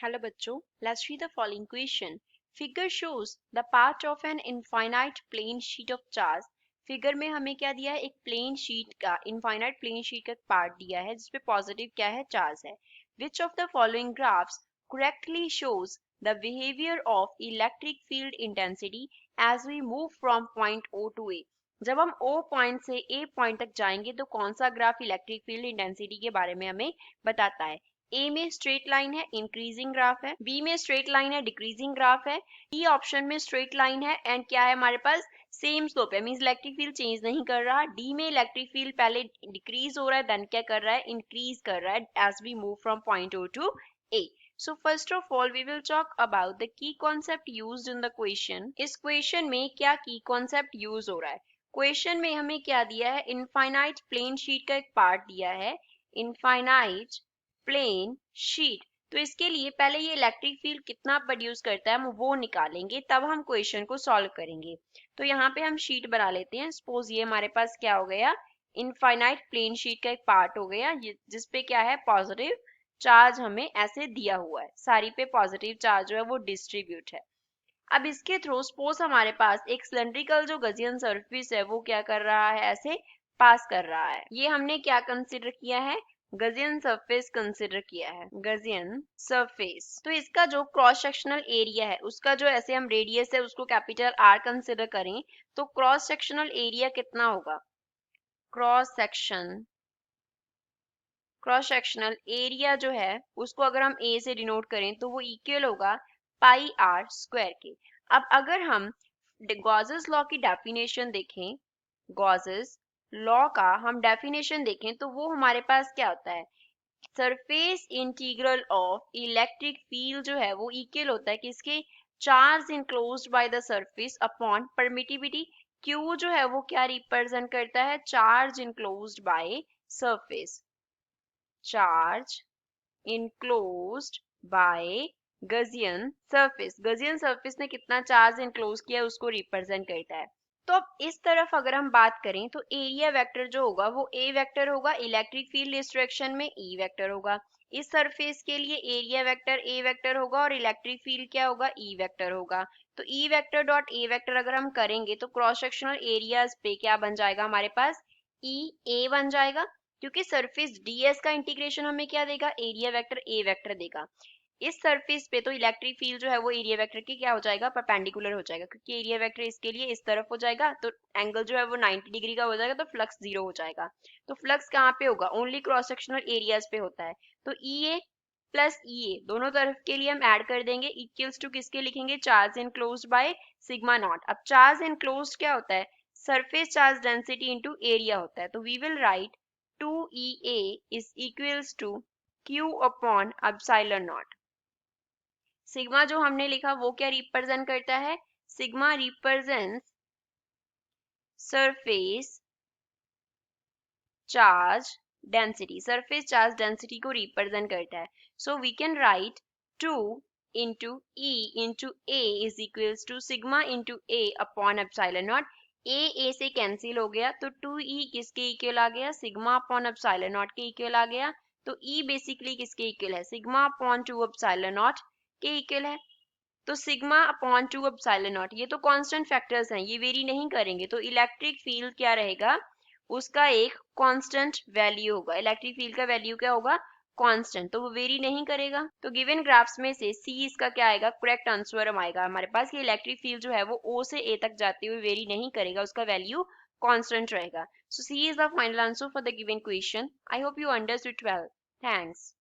Hello बच्चों, let's read the following question. Figure shows the part of an infinite plane sheet of charge. Figure में हमें क्या दिया है, एक प्लेन शीट का इनफाइनाइट प्लेन शीट का पार्ट दिया है जिसपे पॉजिटिव क्या है, चार्ज है. Which of the following graphs correctly shows the behavior of electric field intensity as we move from point O to A? जब हम O पॉइंट से A पॉइंट तक जाएंगे तो कौन सा ग्राफ इलेक्ट्रिक फील्ड इंटेंसिटी के बारे में हमें बताता है. ए में स्ट्रेट लाइन है, इंक्रीजिंग ग्राफ है. बी में स्ट्रेट लाइन है, डिक्रीजिंग ग्राफ है. डी ऑप्शन में स्ट्रेट लाइन है एंड क्या है हमारे पास, सेम स्लोप है, मींस इलेक्ट्रिक फील्ड चेंज नहीं कर रहा. डी में इलेक्ट्रिक फील्ड पहले डिक्रीज हो रहा है देन क्या कर रहा है, इंक्रीज कर रहा है as we move from point O to A. So first of all we will talk about the key concept used in the question. इस क्वेश्चन में क्या की कॉन्सेप्ट यूज हो रहा है. क्वेश्चन में हमें क्या दिया है, इनफाइनाइट प्लेन शीट का एक पार्ट दिया है, इनफाइनाइट प्लेन शीट. तो इसके लिए पहले ये इलेक्ट्रिक फील्ड कितना प्रोड्यूस करता है हम वो निकालेंगे, तब हम क्वेश्चन को सॉल्व करेंगे. तो यहाँ पे हम शीट बना लेते हैं. सपोज ये हमारे पास क्या हो गया, इनफाइनाइट प्लेन शीट का एक पार्ट हो गया जिसपे क्या है, पॉजिटिव चार्ज हमें ऐसे दिया हुआ है, सारी पे पॉजिटिव चार्ज जो है वो डिस्ट्रीब्यूट है. अब इसके थ्रू सपोज हमारे पास एक सिलेंड्रिकल जो गजियन सरफेस है वो क्या कर रहा है, ऐसे पास कर रहा है. ये हमने क्या कंसीडर किया है, गजियन सरफेस कंसीडर किया है, गजियन सरफेस. तो इसका जो क्रॉस सेक्शनल एरिया है उसका जो ऐसे हम रेडियस है उसको कैपिटल आर कंसीडर करें तो क्रॉस सेक्शनल एरिया कितना होगा, क्रॉस सेक्शनल एरिया जो है उसको अगर हम ए से डिनोट करें तो वो इक्वल होगा पाई आर स्क्वायर के. अब अगर हम गॉसेस लॉ की डेफिनेशन देखें, गॉसेस लॉ का हम डेफिनेशन देखें तो वो हमारे पास क्या होता है, surface integral of electric field जो है वो इक्वल होता है किसके, charge enclosed by the surface upon permittivity. Q जो है वो क्या रिप्रेजेंट करता है, charge enclosed by surface, charge enclosed by Gaussian surface. Gaussian surface ने कितना चार्ज इनक्लोज किया उसको रिप्रेजेंट करता है. तो अब इस तरफ अगर हम बात करें तो एरिया वेक्टर जो होगा वो ए वेक्टर होगा, इलेक्ट्रिक फील्ड इस डायरेक्शन में ई वेक्टर होगा. इस सरफेस के लिए एरिया वेक्टर ए वेक्टर होगा और इलेक्ट्रिक फील्ड क्या होगा, ई वेक्टर होगा. तो E vector dot A vector अगर हम करेंगे तो क्रॉस सेक्शनल एरियाज पे क्या बन जाएगा हमारे पास, ई ए बन जाएगा, क्योंकि सरफेस ds का इंटीग्रेशन हमें क्या देगा, एरिया वेक्टर ए वेक्टर देगा. इस सरफेस पे तो इलेक्ट्रिक फील्ड जो है वो एरिया वेक्टर के क्या हो जाएगा, परपेंडिकुलर हो जाएगा, क्योंकि एरिया वेक्टर इसके लिए इस तरफ हो जाएगा तो एंगल जो है वो 90 डिग्री का हो जाएगा तो फ्लक्स 0 हो जाएगा. तो फ्लक्स कहाँ पे होगा, ओनली क्रॉस सेक्शनल एरियाज पे होता है. तो ई ए प्लस ई ए दोनों तरफ के लिए हम ऐड कर देंगे, इक्वल्स टू किसके लिखेंगे, charge enclosed by sigma naught. अब चार्ज इनक्लोज्ड क्या होता है, surface charge density into area होता है. तो we will write 2EA is equals to Q upon epsilon naught. Sigma जो हमने लिखा वो क्या रिप्रेजेंट करता है, sigma represents surface charge density, surface charge density को रिप्रेजेंट करता है. So we can write 2 into E into A is equals to sigma into A upon epsilon naught. ए से कैंसिल हो गया तो 2E किसके इक्वल आ गया, सिग्मा अपॉन एप्सिलॉन नॉट के इक्वल आ गया. तो E बेसिकली किसके इक्वल है, सिग्मा अपॉन 2 एप्सिलॉन नॉट के इक्वल है. तो सिग्मा अपॉन 2 एप्सिलॉन नॉट ये तो कांस्टेंट फैक्टर्स हैं, ये वेरी नहीं करेंगे. तो इलेक्ट्रिक फील्ड क्या रहेगा, उसका एक कांस्टेंट वैल्यू होगा, इलेक्ट्रिक फील्ड का वैल्यू क्या होगा, कांस्टेंट, तो वो वेरी नहीं करेगा. तो गिवन ग्राफ्स में से सी इसका क्या आएगा, करेक्ट आंसर आएगा हमारे पास. ये इलेक्ट्रिक फील्ड जो है वो ओ से ए तक जाते हुए वेरी नहीं करेगा, उसका वैल्यू कांस्टेंट रहेगा. So C is the final answer for the given question. I hope you understood well. Thanks.